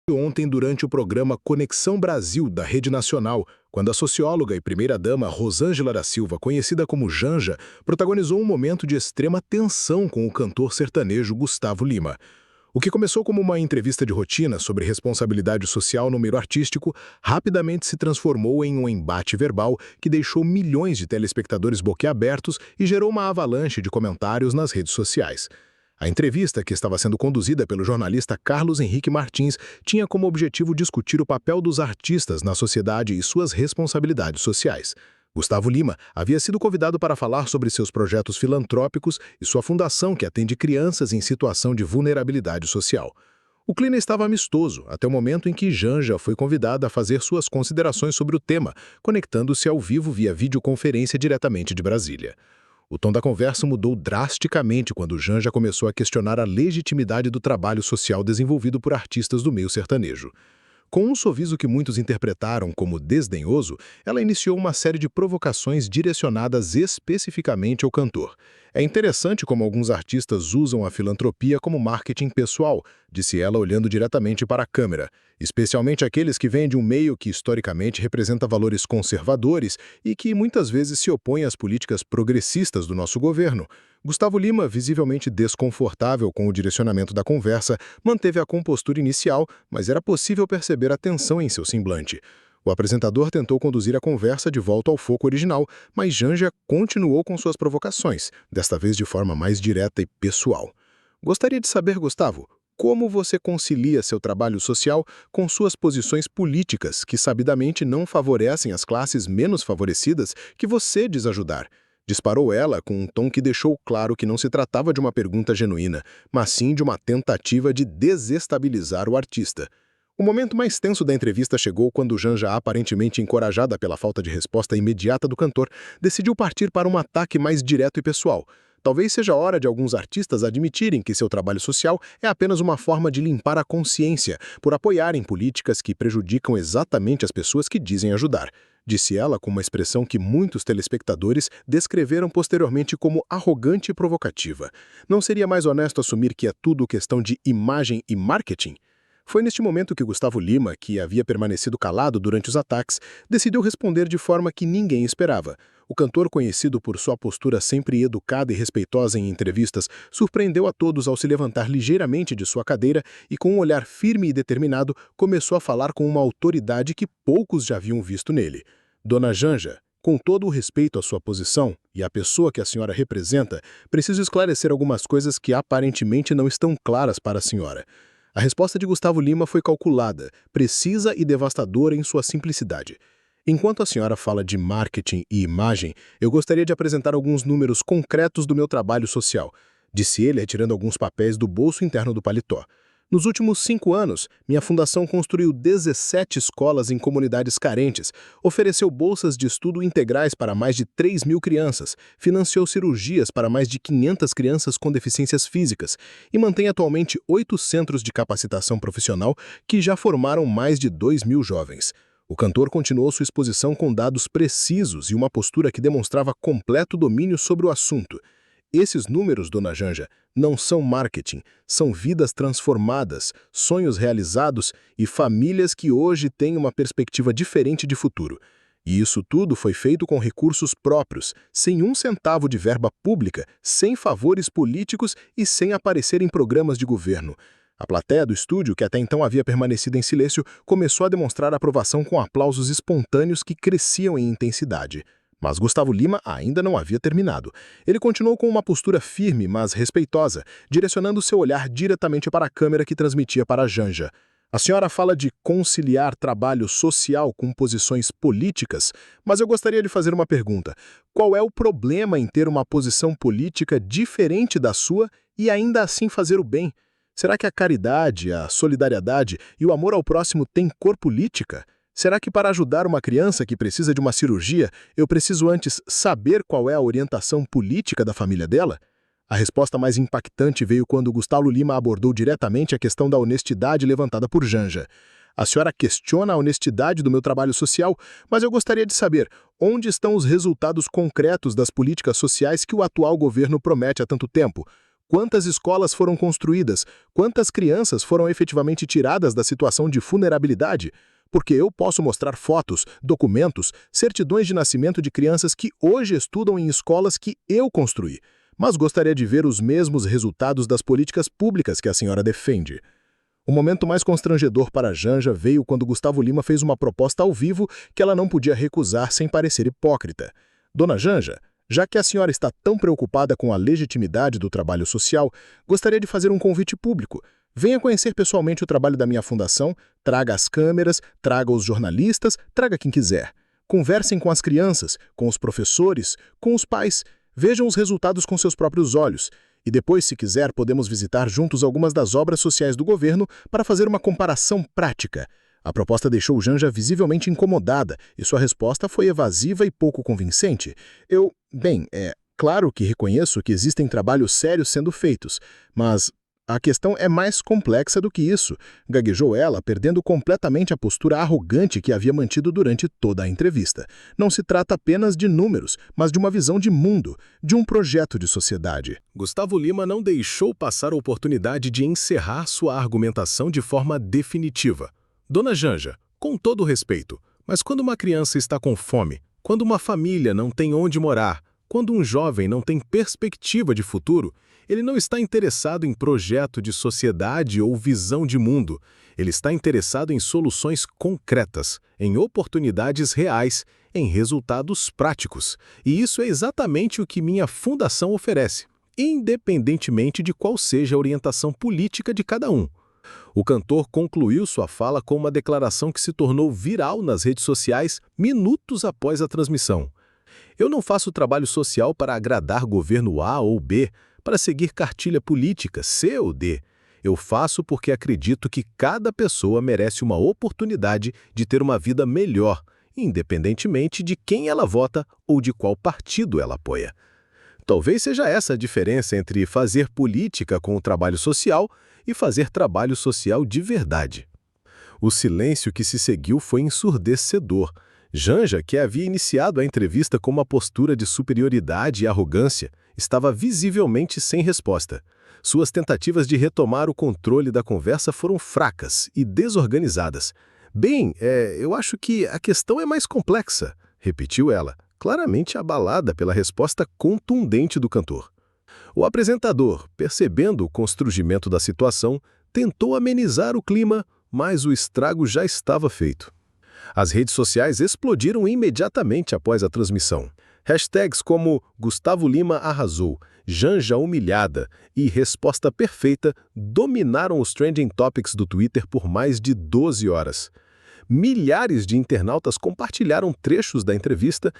Ontem durante o programa Conexão Brasil, da Rede Nacional, quando a socióloga e primeira-dama Rosângela da Silva, conhecida como Janja, protagonizou um momento de extrema tensão com o cantor sertanejo Gustavo Lima. O que começou como uma entrevista de rotina sobre responsabilidade social no meio artístico, rapidamente se transformou em um embate verbal que deixou milhões de telespectadores boquiabertos e gerou uma avalanche de comentários nas redes sociais. A entrevista, que estava sendo conduzida pelo jornalista Carlos Henrique Martins, tinha como objetivo discutir o papel dos artistas na sociedade e suas responsabilidades sociais. Gustavo Lima havia sido convidado para falar sobre seus projetos filantrópicos e sua fundação que atende crianças em situação de vulnerabilidade social. O clima estava amistoso, até o momento em que Janja foi convidada a fazer suas considerações sobre o tema, conectando-se ao vivo via videoconferência diretamente de Brasília. O tom da conversa mudou drasticamente quando Janja começou a questionar a legitimidade do trabalho social desenvolvido por artistas do meio sertanejo. Com um sorriso que muitos interpretaram como desdenhoso, ela iniciou uma série de provocações direcionadas especificamente ao cantor. É interessante como alguns artistas usam a filantropia como marketing pessoal, disse ela olhando diretamente para a câmera, especialmente aqueles que vêm de um meio que historicamente representa valores conservadores e que muitas vezes se opõe às políticas progressistas do nosso governo. Gustavo Lima, visivelmente desconfortável com o direcionamento da conversa, manteve a compostura inicial, mas era possível perceber a tensão em seu semblante. O apresentador tentou conduzir a conversa de volta ao foco original, mas Janja continuou com suas provocações, desta vez de forma mais direta e pessoal. Gostaria de saber, Gustavo, como você concilia seu trabalho social com suas posições políticas, que sabidamente não favorecem as classes menos favorecidas que você diz ajudar? Disparou ela com um tom que deixou claro que não se tratava de uma pergunta genuína, mas sim de uma tentativa de desestabilizar o artista. O momento mais tenso da entrevista chegou quando Janja, aparentemente encorajada pela falta de resposta imediata do cantor, decidiu partir para um ataque mais direto e pessoal. Talvez seja a hora de alguns artistas admitirem que seu trabalho social é apenas uma forma de limpar a consciência por apoiarem políticas que prejudicam exatamente as pessoas que dizem ajudar, disse ela com uma expressão que muitos telespectadores descreveram posteriormente como arrogante e provocativa. Não seria mais honesto assumir que é tudo questão de imagem e marketing? Foi neste momento que Gustavo Lima, que havia permanecido calado durante os ataques, decidiu responder de forma que ninguém esperava. O cantor, conhecido por sua postura sempre educada e respeitosa em entrevistas, surpreendeu a todos ao se levantar ligeiramente de sua cadeira e, com um olhar firme e determinado, começou a falar com uma autoridade que poucos já haviam visto nele. Dona Janja, com todo o respeito à sua posição e à pessoa que a senhora representa, preciso esclarecer algumas coisas que aparentemente não estão claras para a senhora. A resposta de Gustavo Lima foi calculada, precisa e devastadora em sua simplicidade. Enquanto a senhora fala de marketing e imagem, eu gostaria de apresentar alguns números concretos do meu trabalho social, disse ele retirando alguns papéis do bolso interno do paletó. Nos últimos 5 anos, minha fundação construiu 17 escolas em comunidades carentes, ofereceu bolsas de estudo integrais para mais de 3.000 crianças, financiou cirurgias para mais de 500 crianças com deficiências físicas e mantém atualmente 8 centros de capacitação profissional que já formaram mais de 2.000 jovens. O cantor continuou sua exposição com dados precisos e uma postura que demonstrava completo domínio sobre o assunto. Esses números, Dona Janja, não são marketing, são vidas transformadas, sonhos realizados e famílias que hoje têm uma perspectiva diferente de futuro. E isso tudo foi feito com recursos próprios, sem um centavo de verba pública, sem favores políticos e sem aparecer em programas de governo. A plateia do estúdio, que até então havia permanecido em silêncio, começou a demonstrar aprovação com aplausos espontâneos que cresciam em intensidade. Mas Gustavo Lima ainda não havia terminado. Ele continuou com uma postura firme, mas respeitosa, direcionando seu olhar diretamente para a câmera que transmitia para a Janja. A senhora fala de conciliar trabalho social com posições políticas, mas eu gostaria de fazer uma pergunta. Qual é o problema em ter uma posição política diferente da sua e ainda assim fazer o bem? Será que a caridade, a solidariedade e o amor ao próximo têm cor política? Será que para ajudar uma criança que precisa de uma cirurgia, eu preciso antes saber qual é a orientação política da família dela? A resposta mais impactante veio quando Gustavo Lima abordou diretamente a questão da honestidade levantada por Janja. A senhora questiona a honestidade do meu trabalho social, mas eu gostaria de saber onde estão os resultados concretos das políticas sociais que o atual governo promete há tanto tempo. Quantas escolas foram construídas? Quantas crianças foram efetivamente tiradas da situação de vulnerabilidade? Porque eu posso mostrar fotos, documentos, certidões de nascimento de crianças que hoje estudam em escolas que eu construí, mas gostaria de ver os mesmos resultados das políticas públicas que a senhora defende. O momento mais constrangedor para Janja veio quando Gustavo Lima fez uma proposta ao vivo que ela não podia recusar sem parecer hipócrita. Dona Janja, já que a senhora está tão preocupada com a legitimidade do trabalho social, gostaria de fazer um convite público. Venha conhecer pessoalmente o trabalho da minha fundação, traga as câmeras, traga os jornalistas, traga quem quiser. Conversem com as crianças, com os professores, com os pais. Vejam os resultados com seus próprios olhos. E depois, se quiser, podemos visitar juntos algumas das obras sociais do governo para fazer uma comparação prática. A proposta deixou Janja visivelmente incomodada e sua resposta foi evasiva e pouco convincente. Claro que reconheço que existem trabalhos sérios sendo feitos, mas a questão é mais complexa do que isso, gaguejou ela, perdendo completamente a postura arrogante que havia mantido durante toda a entrevista. Não se trata apenas de números, mas de uma visão de mundo, de um projeto de sociedade. Gustavo Lima não deixou passar a oportunidade de encerrar sua argumentação de forma definitiva. Dona Janja, com todo respeito, mas quando uma criança está com fome, quando uma família não tem onde morar, quando um jovem não tem perspectiva de futuro, ele não está interessado em projeto de sociedade ou visão de mundo. Ele está interessado em soluções concretas, em oportunidades reais, em resultados práticos. E isso é exatamente o que minha fundação oferece, independentemente de qual seja a orientação política de cada um. O cantor concluiu sua fala com uma declaração que se tornou viral nas redes sociais minutos após a transmissão. Eu não faço trabalho social para agradar governo A ou B, para seguir cartilha política C ou D. Eu faço porque acredito que cada pessoa merece uma oportunidade de ter uma vida melhor, independentemente de quem ela vota ou de qual partido ela apoia. Talvez seja essa a diferença entre fazer política com o trabalho social e fazer trabalho social de verdade. O silêncio que se seguiu foi ensurdecedor. Janja, que havia iniciado a entrevista com uma postura de superioridade e arrogância, estava visivelmente sem resposta. Suas tentativas de retomar o controle da conversa foram fracas e desorganizadas. Eu acho que a questão é mais complexa, repetiu ela, claramente abalada pela resposta contundente do cantor. O apresentador, percebendo o constrangimento da situação, tentou amenizar o clima, mas o estrago já estava feito. As redes sociais explodiram imediatamente após a transmissão. Hashtags como Gustavo Lima arrasou, Janja humilhada e resposta perfeita dominaram os trending topics do Twitter por mais de 12 horas. Milhares de internautas compartilharam trechos da entrevista